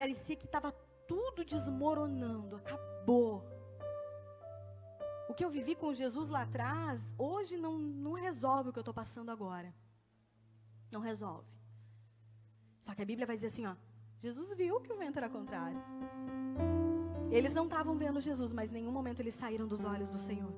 parecia que estava tudo desmoronando, acabou. O que eu vivi com Jesus lá atrás, hoje não resolve o que eu estou passando agora. Não resolve. Só que a Bíblia vai dizer assim, ó, Jesus viu que o vento era contrário. Eles não estavam vendo Jesus, mas em nenhum momento eles saíram dos olhos do Senhor.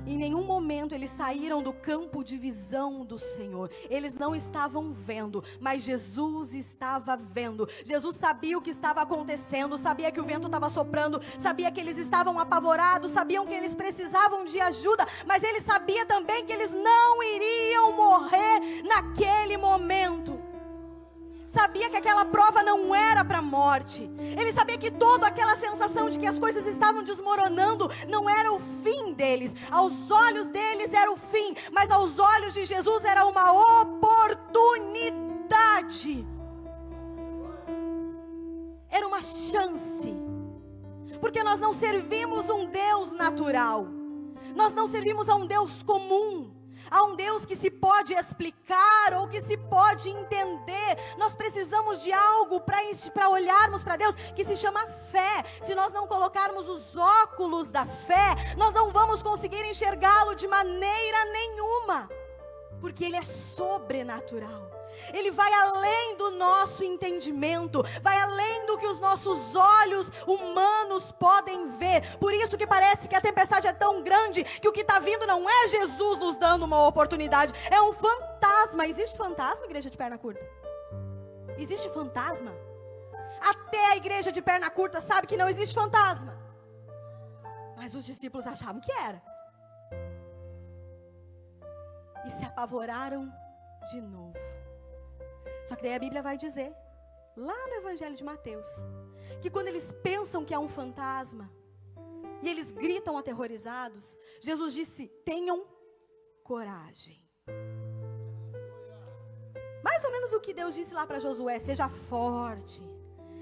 Em nenhum momento eles saíram do campo de visão do Senhor. Eles não estavam vendo, mas Jesus estava vendo. Jesus sabia o que estava acontecendo, sabia que o vento estava soprando, sabia que eles estavam apavorados, sabiam que eles precisavam de ajuda, mas ele sabia também que eles não iriam morrer naquele momento. Sabia que aquela prova não era para a morte. Ele sabia que toda aquela sensação de que as coisas estavam desmoronando não era o fim deles. Aos olhos deles era o fim, mas aos olhos de Jesus era uma oportunidade. Era uma chance. Porque nós não servimos um Deus natural. Nós não servimos a um Deus comum. Há um Deus que se pode explicar ou que se pode entender. Nós precisamos de algo para olharmos para Deus que se chama fé. Se nós não colocarmos os óculos da fé, nós não vamos conseguir enxergá-lo de maneira nenhuma. Porque Ele é sobrenatural. Ele vai além do nosso entendimento, vai além do que os nossos olhos humanos podem ver. Por isso que parece que a tempestade é tão grande, que o que está vindo não é Jesus nos dando uma oportunidade, é um fantasma. Existe fantasma, igreja de perna curta? Existe fantasma? Até a igreja de perna curta sabe que não existe fantasma. Mas os discípulos achavam que era. E se apavoraram de novo. Só que daí a Bíblia vai dizer, lá no Evangelho de Mateus, que quando eles pensam que é um fantasma, e eles gritam aterrorizados, Jesus disse, tenham coragem. Mais ou menos o que Deus disse lá para Josué, seja forte,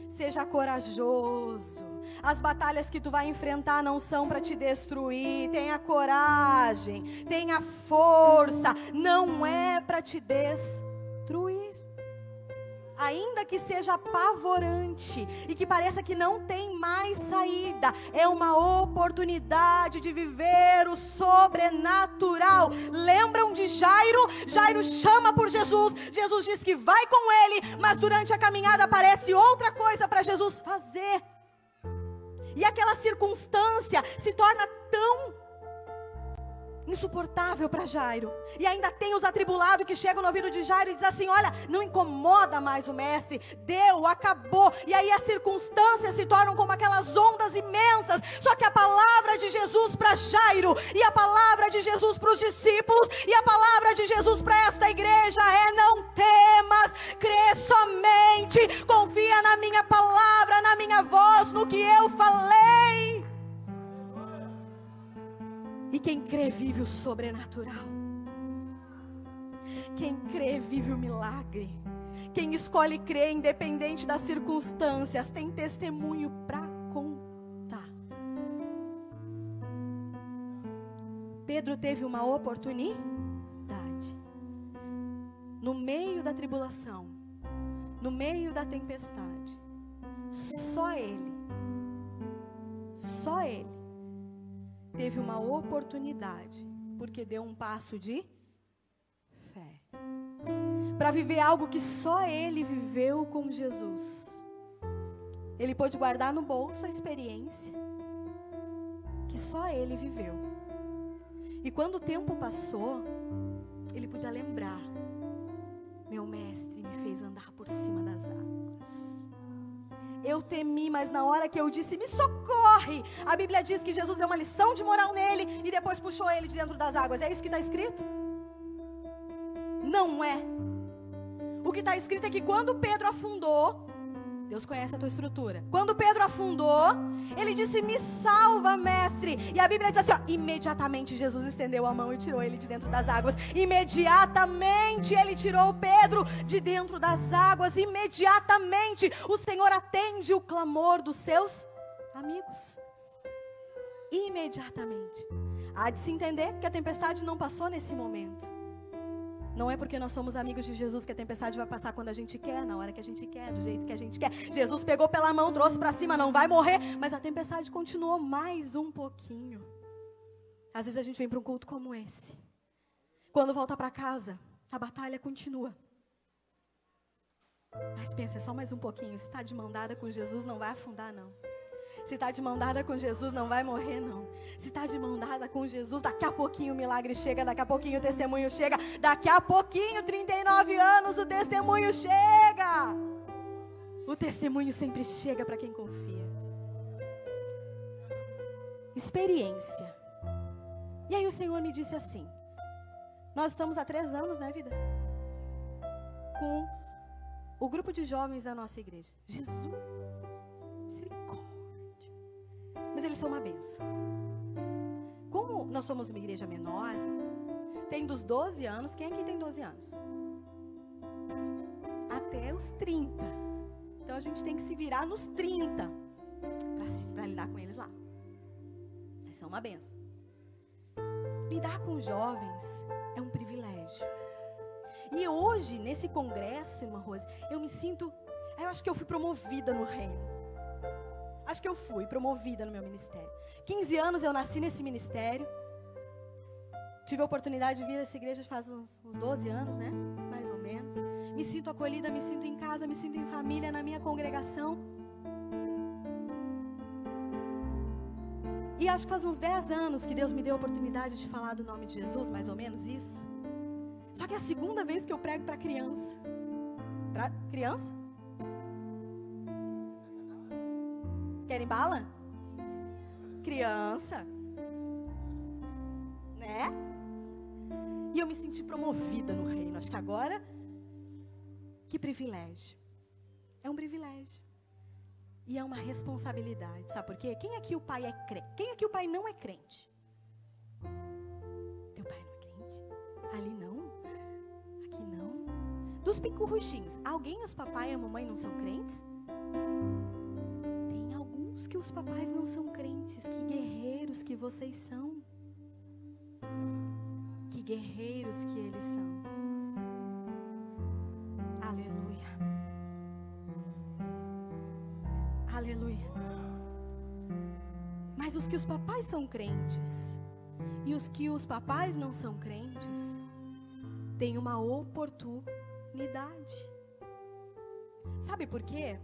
seja corajoso. As batalhas que tu vai enfrentar não são para te destruir. Tenha coragem, tenha força, não é para te destruir. Ainda que seja apavorante e que pareça que não tem mais saída, é uma oportunidade de viver o sobrenatural. Lembram de Jairo? Jairo chama por Jesus, Jesus diz que vai com ele, mas durante a caminhada aparece outra coisa para Jesus fazer. E aquela circunstância se torna tão insuportável para Jairo. E ainda tem os atribulados que chegam no ouvido de Jairo e dizem assim, olha, não incomoda mais o mestre, deu, acabou. E aí as circunstâncias se tornam como aquelas ondas imensas. Só que a palavra de Jesus para Jairo, e a palavra de Jesus para os discípulos, e a palavra de Jesus para esta igreja é: não temas, crê somente, confia na minha palavra, na minha voz, no que eu falei. E quem crê vive o sobrenatural. Quem crê vive o milagre. Quem escolhe crer independente das circunstâncias tem testemunho para contar. Pedro teve uma oportunidade. No meio da tribulação, no meio da tempestade, só ele teve uma oportunidade, porque deu um passo de fé, para viver algo que só ele viveu com Jesus. Ele pôde guardar no bolso a experiência que só ele viveu. E quando o tempo passou, ele podia lembrar: meu mestre me fez andar por cima das águas. Eu temi, mas na hora que eu disse, me socorre, a Bíblia diz que Jesus deu uma lição de moral nele e depois puxou ele de dentro das águas. É isso que está escrito? Não é. O que está escrito é que quando Pedro afundou, Deus conhece a tua estrutura. Quando Pedro afundou, ele disse, me salva, mestre. E a Bíblia diz assim, ó, imediatamente Jesus estendeu a mão e tirou ele de dentro das águas. Imediatamente ele tirou Pedro de dentro das águas. Imediatamente o Senhor atende o clamor dos seus amigos. Imediatamente. Há de se entender que a tempestade não passou nesse momento. Não é porque nós somos amigos de Jesus que a tempestade vai passar quando a gente quer, na hora que a gente quer, do jeito que a gente quer. Jesus pegou pela mão, trouxe para cima, não vai morrer, mas a tempestade continuou mais um pouquinho. Às vezes a gente vem para um culto como esse. Quando volta para casa, a batalha continua. Mas pensa, é só mais um pouquinho. Se está de mão dada com Jesus, não vai afundar, não. Se está de mão dada com Jesus, não vai morrer, não. Se está de mão dada com Jesus, daqui a pouquinho o milagre chega, daqui a pouquinho o testemunho chega, daqui a pouquinho, 39 anos, o testemunho chega. O testemunho sempre chega para quem confia. Experiência. E aí o Senhor me disse assim, nós estamos há 3 anos, né, vida? Com o grupo de jovens da nossa igreja. Jesus, misericórdia. Mas eles são uma bênção. Como nós somos uma igreja menor, tem dos 12 anos, quem aqui tem 12 anos? Até os 30. Então a gente tem que se virar nos 30 para lidar com eles lá. Eles são uma bênção. Lidar com jovens é um privilégio. E hoje, nesse congresso, irmã Rose, eu me sinto, eu acho que eu fui promovida no reino. Acho que eu fui promovida no meu ministério. 15 anos eu nasci nesse ministério. Tive a oportunidade de vir a essa igreja faz uns 12 anos, né? Mais ou menos. Me sinto acolhida, me sinto em casa, me sinto em família, na minha congregação. E acho que faz uns 10 anos que Deus me deu a oportunidade de falar do nome de Jesus, mais ou menos isso. Só que é a segunda vez que eu prego para criança. Para criança? Querem bala? Criança. Né? E eu me senti promovida no reino. Acho que agora, que privilégio. É um privilégio. E é uma responsabilidade. Sabe por quê? Quem aqui o pai é crente? Quem aqui o pai não é crente? Teu pai não é crente? Ali não? Aqui não? Dos picurruchinhos, alguém, os papai e a mamãe não são crentes? Tem alguns que os papais não são crentes. Que guerreiros que vocês são. Que guerreiros que eles são. Aleluia. Aleluia. Mas os que os papais são crentes e os que os papais não são crentes têm uma oportunidade. Sabe por quê?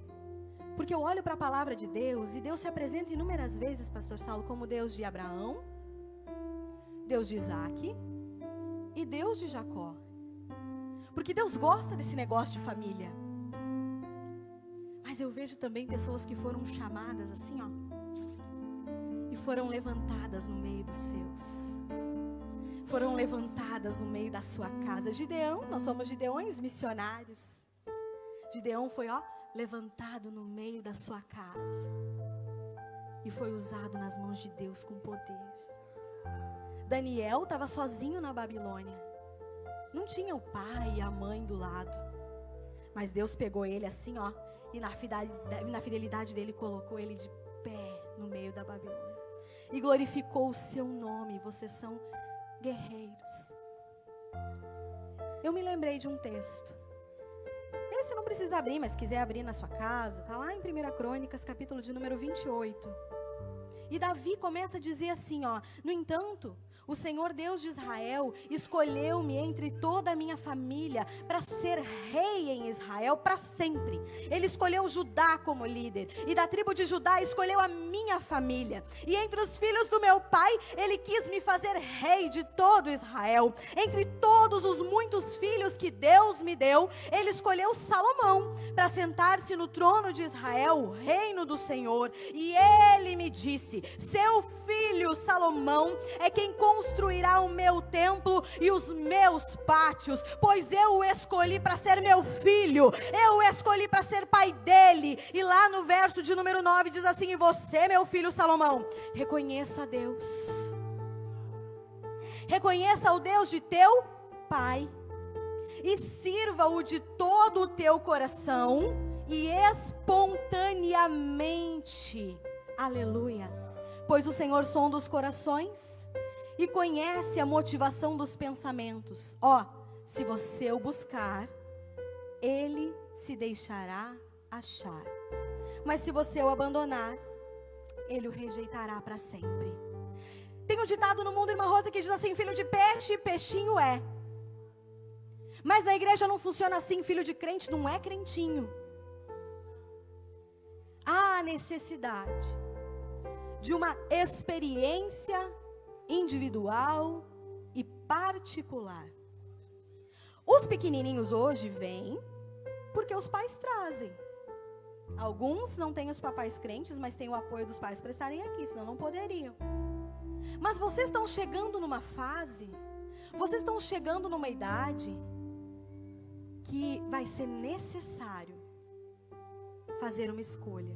Porque eu olho para a palavra de Deus e Deus se apresenta inúmeras vezes, pastor Saulo, como Deus de Abraão, Deus de Isaac e Deus de Jacó. Porque Deus gosta desse negócio de família. Mas eu vejo também pessoas que foram chamadas assim, ó, e foram levantadas no meio dos seus. Foram levantadas no meio da sua casa. Gideão, nós somos gideões missionários. Gideão foi, ó, levantado no meio da sua casa. E foi usado nas mãos de Deus com poder. Daniel estava sozinho na Babilônia. Não tinha o pai e a mãe do lado. Mas Deus pegou ele assim, ó, e na fidelidade dele colocou ele de pé no meio da Babilônia. E glorificou o seu nome. Vocês são guerreiros. Eu me lembrei de um texto. Esse não precisa abrir, mas se quiser abrir na sua casa, está lá em 1 Crônicas, capítulo de número 28. E Davi começa a dizer assim, ó: no entanto, o Senhor Deus de Israel escolheu-me entre toda a minha família para ser rei em Israel para sempre. Ele escolheu Judá como líder, e da tribo de Judá escolheu a minha família. E entre os filhos do meu pai, ele quis me fazer rei de todo Israel. Entre todos os muitos filhos que Deus me deu, ele escolheu Salomão para sentar-se no trono de Israel, o reino do Senhor. E ele me disse: seu filho Salomão é quem construirá o meu templo e os meus pátios, pois eu o escolhi para ser meu filho, eu o escolhi para ser pai dele. E lá no verso de número 9 diz assim: e você, meu filho Salomão, reconheça a Deus, reconheça o Deus de teu pai e sirva-o de todo o teu coração e espontaneamente. Aleluia. Pois o Senhor sonda os corações e conhece a motivação dos pensamentos. Ó, Se você o buscar, ele se deixará achar. Mas se você o abandonar, ele o rejeitará para sempre. Tem um ditado no mundo, irmã Rosa, que diz assim: filho de peixe, peixinho é. Mas na igreja não funciona assim, filho de crente não é crentinho. Há necessidade de uma experiência individual e particular. Os pequenininhos hoje vêm porque os pais trazem. Alguns não têm os papais crentes, mas têm o apoio dos pais para estarem aqui, senão não poderiam. Mas vocês estão chegando numa fase, vocês estão chegando numa idade que vai ser necessário fazer uma escolha,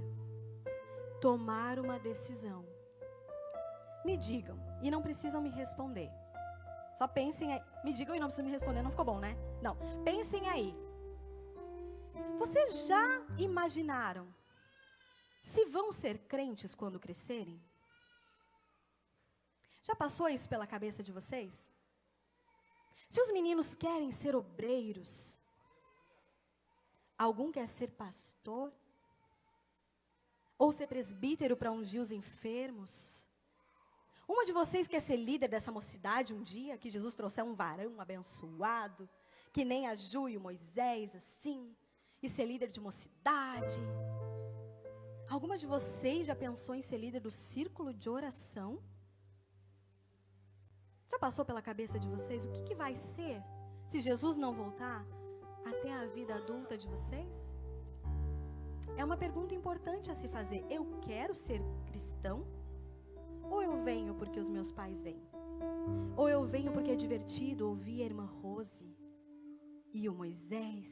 tomar uma decisão. Me digam, e não precisam me responder. Só pensem aí. Me digam e não precisam me responder, não ficou bom, né? Não, pensem aí. Vocês já imaginaram se vão ser crentes quando crescerem? Já passou isso pela cabeça de vocês? Se os meninos querem ser obreiros, algum quer ser pastor? Ou ser presbítero para ungir os enfermos? Uma de vocês quer ser líder dessa mocidade um dia, que Jesus trouxer um varão abençoado, que nem a Ju e o Moisés, assim, e ser líder de mocidade? Alguma de vocês já pensou em ser líder do círculo de oração? Já passou pela cabeça de vocês o que vai ser, se Jesus não voltar, até a vida adulta de vocês? É uma pergunta importante a se fazer. Eu quero ser cristão? Ou eu venho porque os meus pais vêm? Ou eu venho porque é divertido ouvir a irmã Rose e o Moisés?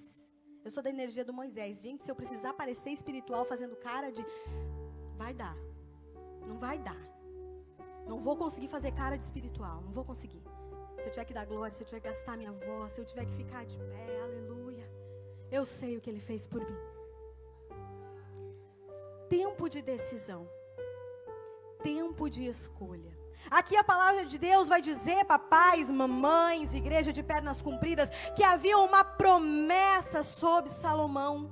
Eu sou da energia do Moisés. Gente, se eu precisar parecer espiritual fazendo cara de... vai dar. Não vai dar. Não vou conseguir fazer cara de espiritual. Não vou conseguir. Se eu tiver que dar glória, se eu tiver que gastar minha voz, se eu tiver que ficar de pé, aleluia. Eu sei o que Ele fez por mim. Tempo de decisão. Tempo de escolha. Aqui a palavra de Deus vai dizer, papais, mamães, igreja de pernas compridas, que havia uma promessa sobre Salomão.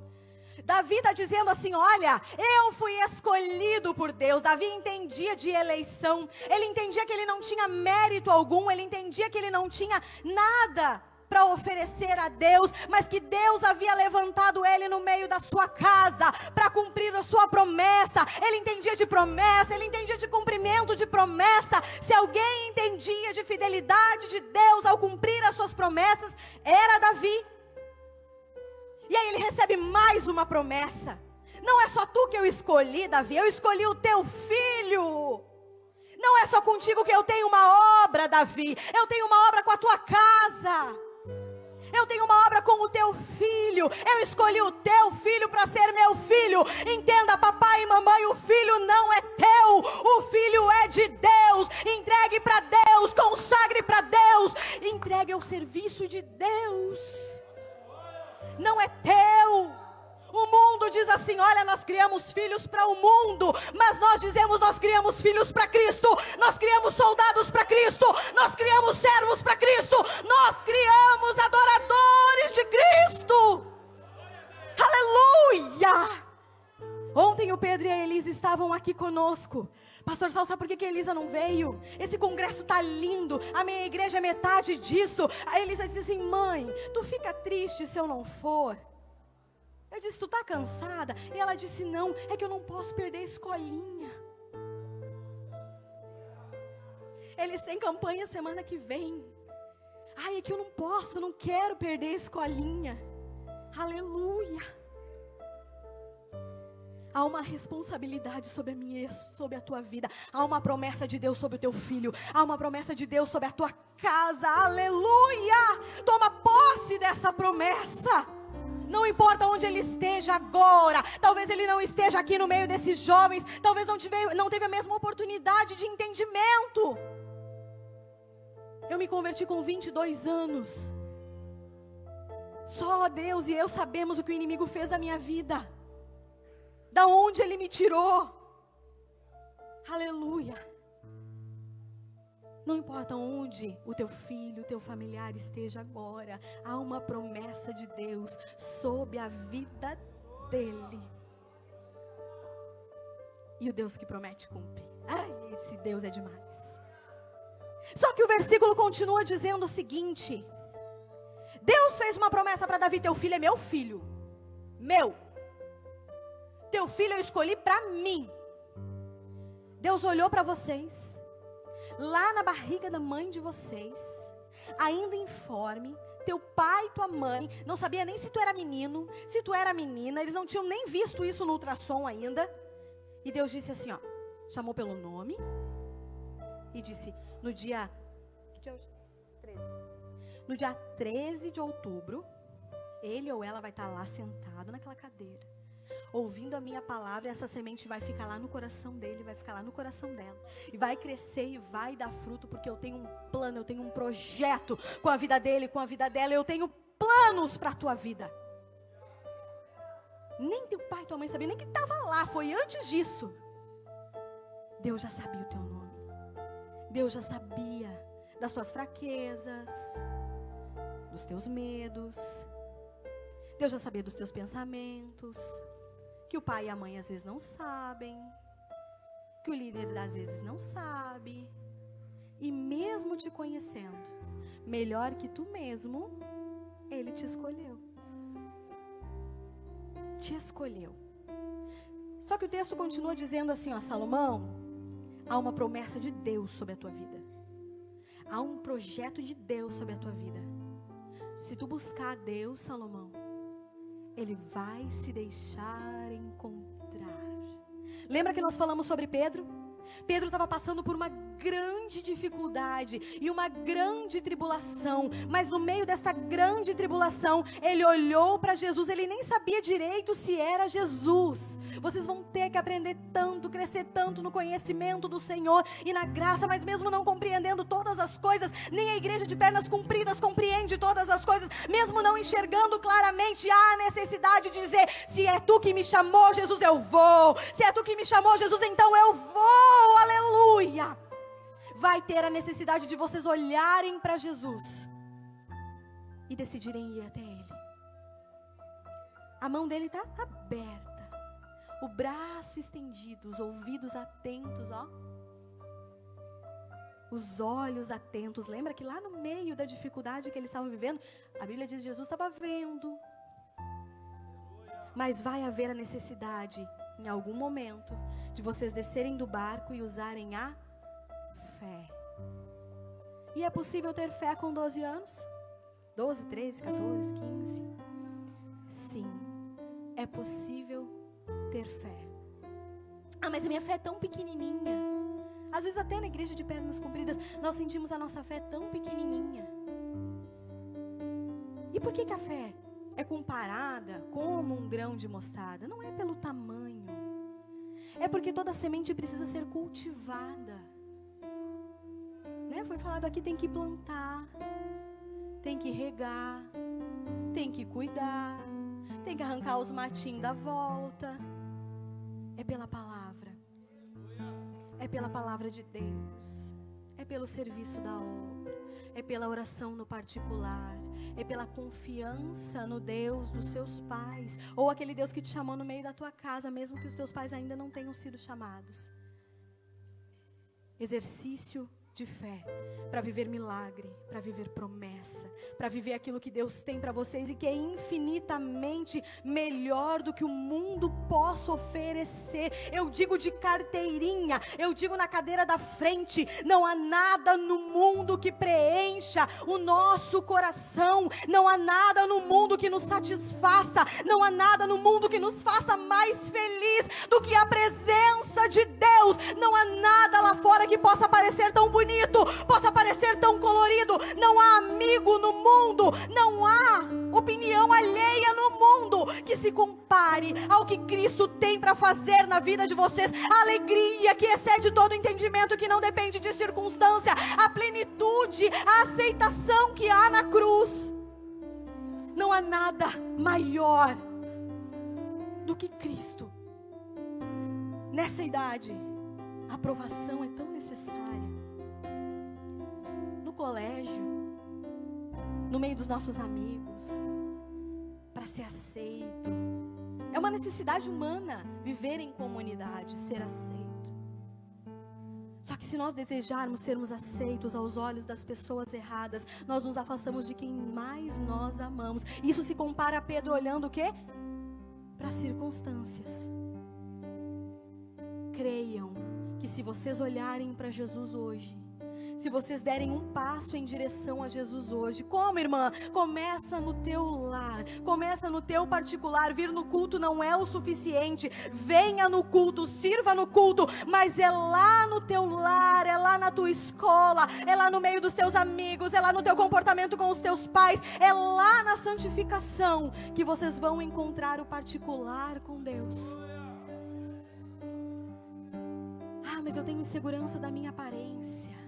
Davi está dizendo assim: olha, eu fui escolhido por Deus. Davi entendia de eleição. Ele entendia que ele não tinha mérito algum. Ele entendia que ele não tinha nada para oferecer a Deus, mas que Deus havia levantado ele no meio da sua casa para cumprir a sua promessa. Ele entendia de promessa, ele entendia de cumprimento de promessa. Se alguém entendia de fidelidade de Deus ao cumprir as suas promessas, era Davi. E aí ele recebe mais uma promessa: não é só tu que eu escolhi, Davi, eu escolhi o teu filho. Não é só contigo que eu tenho uma obra, Davi, eu tenho uma obra com a tua casa. Eu tenho uma obra com o teu filho. Eu escolhi o teu filho para ser meu filho. Entenda, papai e mamãe, o filho não é teu. O filho é de Deus. Entregue para Deus, consagre para Deus. Entregue ao serviço de Deus. Não é teu. O mundo diz assim: olha, nós criamos filhos para o mundo, mas nós dizemos, nós criamos filhos para Cristo. Nós criamos soldados para Cristo. Nós criamos servos para Cristo. Nós criamos adoradores de Cristo. Aleluia! Ontem o Pedro e a Elisa estavam aqui conosco. Pastor Sal, sabe por que a Elisa não veio? Esse congresso tá lindo, a minha igreja é metade disso. A Elisa disse assim: mãe, tu fica triste se eu não for? Eu disse: tu tá cansada? E ela disse: não, é que eu não posso perder a escolinha. Eles têm campanha semana que vem. Ai, é que eu não posso, não quero perder a escolinha. Aleluia. Há uma responsabilidade sobre a minha, sobre a tua vida. Há uma promessa de Deus sobre o teu filho. Há uma promessa de Deus sobre a tua casa. Aleluia. Toma posse dessa promessa. Não importa onde ele esteja agora. Talvez ele não esteja aqui no meio desses jovens. Talvez não teve a mesma oportunidade de entendimento. Eu me converti com 22 anos. Só Deus e eu sabemos o que o inimigo fez da minha vida. Da onde ele me tirou. Aleluia. Não importa onde o teu filho, o teu familiar esteja agora, há uma promessa de Deus sobre a vida dele. E o Deus que promete cumpre. Ai, esse Deus é demais. Só que o versículo continua dizendo o seguinte: Deus fez uma promessa para Davi: teu filho é meu filho. Meu. Teu filho eu escolhi para mim. Deus olhou para vocês, lá na barriga da mãe de vocês, ainda informe, teu pai e tua mãe não sabia nem se tu era menino, se tu era menina, eles não tinham nem visto isso no ultrassom ainda. E Deus disse assim, ó, chamou pelo nome e disse, no dia 13 de outubro, ele ou ela vai estar lá sentado naquela cadeira, ouvindo a minha palavra, e essa semente vai ficar lá no coração dele, vai ficar lá no coração dela, e vai crescer e vai dar fruto, porque eu tenho um plano, eu tenho um projeto com a vida dele, com a vida dela, eu tenho planos para a tua vida. Nem teu pai e tua mãe sabiam, nem que estava lá, foi antes disso. Deus já sabia o teu nome, Deus já sabia das tuas fraquezas, dos teus medos, Deus já sabia dos teus pensamentos, que o pai e a mãe às vezes não sabem, que o líder às vezes não sabe, e mesmo te conhecendo, melhor que tu mesmo, ele te escolheu. Te escolheu. Só que o texto continua dizendo assim, ó, Salomão, há uma promessa de Deus sobre a tua vida. Há um projeto de Deus sobre a tua vida. Se tu buscar a Deus, Salomão, Ele vai se deixar encontrar. Lembra que nós falamos sobre Pedro? Pedro estava passando por uma grande dificuldade e uma grande tribulação, mas no meio dessa grande tribulação, ele olhou para Jesus, ele nem sabia direito se era Jesus. Vocês vão ter que aprender tanto, crescer tanto no conhecimento do Senhor e na graça, mas mesmo não compreendendo todas as coisas, nem a igreja de pernas compridas compreende todas as coisas, mesmo não enxergando claramente, há a necessidade de dizer, se é tu que me chamou, Jesus, eu vou. Se é tu que me chamou, Jesus, então eu vou, aleluia. Vai ter a necessidade de vocês olharem para Jesus e decidirem ir até Ele. A mão dele está aberta, o braço estendido, os ouvidos atentos, ó. Os olhos atentos. Lembra que lá no meio da dificuldade que eles estavam vivendo, a Bíblia diz que Jesus estava vendo. Mas vai haver a necessidade, em algum momento, de vocês descerem do barco e usarem a fé. E é possível ter fé com 12 anos? 12, 13, 14, 15? Sim, é possível ter fé. Ah, mas a minha fé é tão pequenininha. Às vezes até na igreja de pernas compridas, nós sentimos a nossa fé tão pequenininha. E por que a fé é comparada como um grão de mostarda? Não é pelo tamanho. É porque toda semente precisa ser cultivada. Né? Foi falado aqui, tem que plantar, tem que regar, tem que cuidar, tem que arrancar os matinhos da volta. É pela palavra. É pela palavra de Deus. É pelo serviço da obra. É pela oração no particular. É pela confiança no Deus dos seus pais. Ou aquele Deus que te chamou no meio da tua casa, mesmo que os teus pais ainda não tenham sido chamados. Exercício de fé, para viver milagre, para viver promessa, para viver aquilo que Deus tem para vocês e que é infinitamente melhor do que o mundo possa oferecer. Eu digo de carteirinha, eu digo na cadeira da frente, não há nada no mundo que preencha o nosso coração, não há nada no mundo que nos satisfaça, não há nada no mundo que nos faça mais feliz do que a presença de Deus. Não há nada lá fora que possa parecer tão bonito, possa parecer tão colorido. Não há amigo no mundo, não há opinião alheia no mundo que se compare ao que Cristo tem para fazer na vida de vocês. A alegria que excede todo entendimento, que não depende de circunstância, a plenitude, a aceitação que há na cruz. Não há nada maior do que Cristo. Nessa idade, a aprovação é tão necessária. colégio, no meio dos nossos amigos, para ser aceito. É uma necessidade humana viver em comunidade, ser aceito. Só que se nós desejarmos sermos aceitos aos olhos das pessoas erradas, nós nos afastamos de quem mais nós amamos. Isso se compara a Pedro olhando o quê? Para as circunstâncias. Creiam que se vocês olharem para Jesus hoje, se vocês derem um passo em direção a Jesus hoje, como, irmã? Começa no teu lar, começa no teu particular. Vir no culto não é o suficiente. Venha no culto, sirva no culto, mas é lá no teu lar, é lá na tua escola, é lá no meio dos teus amigos, é lá no teu comportamento com os teus pais, é lá na santificação que vocês vão encontrar o particular com Deus. Ah, mas eu tenho insegurança da minha aparência.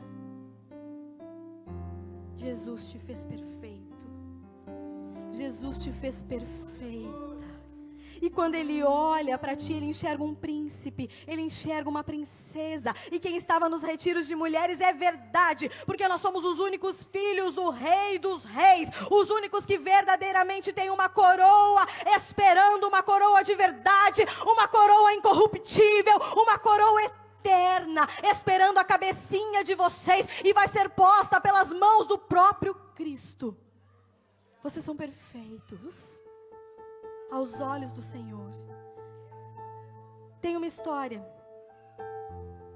Jesus te fez perfeito. Jesus te fez perfeita. E quando Ele olha para ti, Ele enxerga um príncipe, Ele enxerga uma princesa. E quem estava nos retiros de mulheres é verdade, porque nós somos os únicos filhos do Rei dos Reis, os únicos que verdadeiramente têm uma coroa, esperando uma coroa de verdade, uma coroa incorruptível, uma coroa eterna, esperando a cabecinha de vocês, e vai ser posta pelas mãos do próprio Cristo. Vocês são perfeitos aos olhos do Senhor. Tem uma história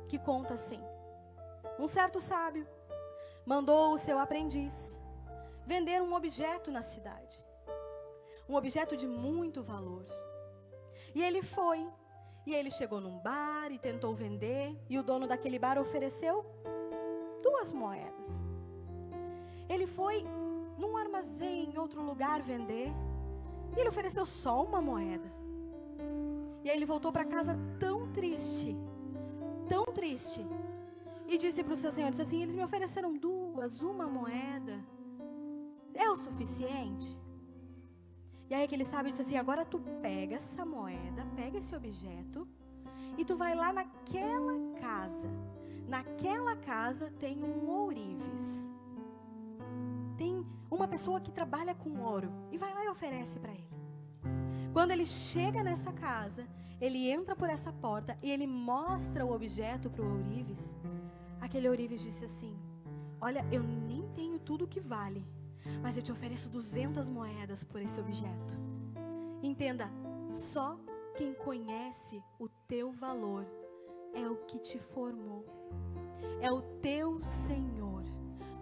que conta assim: um certo sábio mandou o seu aprendiz vender um objeto na cidade, um objeto de muito valor. E ele foi. E ele chegou num bar e tentou vender, e o dono daquele bar ofereceu 2 moedas. Ele foi num armazém em outro lugar vender, e ele ofereceu só 1 moeda. E aí ele voltou para casa tão triste, e disse para o seu senhor, disse assim: eles me ofereceram 2, 1 moeda, é o suficiente? E aí aquele sábio disse assim: agora tu pega essa moeda, pega esse objeto, e tu vai lá naquela casa. Naquela casa tem um ourives. Tem uma pessoa que trabalha com ouro. E vai lá e oferece para ele. Quando ele chega nessa casa, ele entra por essa porta e ele mostra o objeto para o ourives. Aquele ourives disse assim: olha, eu nem tenho tudo que vale, mas eu te ofereço 200 moedas por esse objeto. Entenda, só quem conhece o teu valor é o que te formou, é o teu Senhor.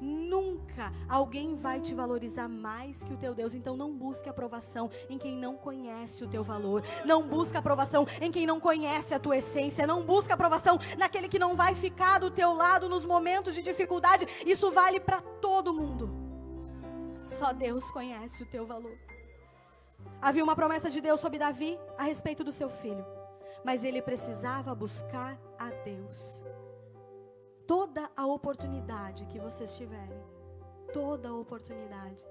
Nunca alguém vai te valorizar mais que o teu Deus. Então não busque aprovação em quem não conhece o teu valor. Não busque aprovação em quem não conhece a tua essência. Não busque aprovação naquele que não vai ficar do teu lado nos momentos de dificuldade. Isso vale para todo mundo. Só Deus conhece o teu valor. Havia uma promessa de Deus sobre Davi a respeito do seu filho, mas ele precisava buscar a Deus. Toda a oportunidade que vocês tiverem, toda a oportunidade,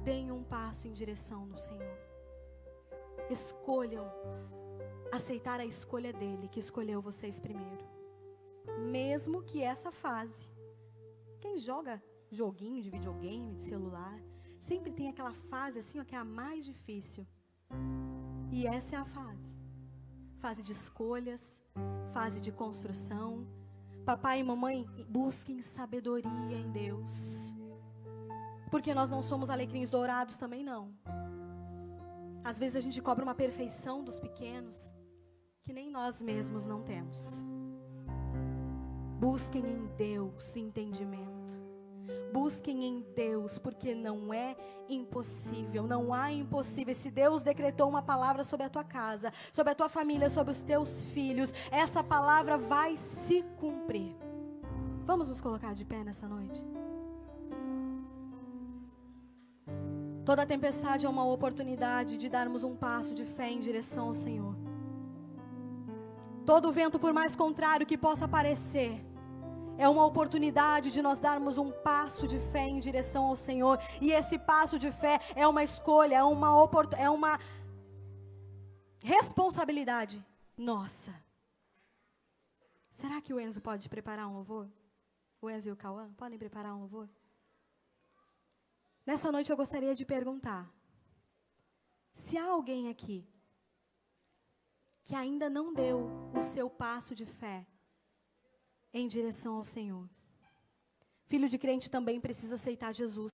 deem um passo em direção no Senhor. Escolham aceitar a escolha dele, que escolheu vocês primeiro. Mesmo que essa fase, quem joga joguinho de videogame, de celular, sempre tem aquela fase assim, ó, que é a mais difícil. E essa é a fase. Fase de escolhas, fase de construção. Papai e mamãe, busquem sabedoria em Deus. Porque nós não somos alecrins dourados também não. Às vezes a gente cobra uma perfeição dos pequenos que nem nós mesmos não temos. Busquem em Deus entendimento. Busquem em Deus, porque não é impossível, não há impossível. Se Deus decretou uma palavra sobre a tua casa, sobre a tua família, sobre os teus filhos, essa palavra vai se cumprir. Vamos nos colocar de pé nessa noite? Toda tempestade é uma oportunidade de darmos um passo de fé em direção ao Senhor. Todo vento, por mais contrário que possa parecer, é uma oportunidade de nós darmos um passo de fé em direção ao Senhor. E esse passo de fé é uma escolha, é uma responsabilidade nossa. Será que o Enzo pode preparar um louvor? O Enzo e o Cauã podem preparar um louvor? Nessa noite eu gostaria de perguntar, se há alguém aqui que ainda não deu o seu passo de fé em direção ao Senhor. Filho de crente também precisa aceitar Jesus.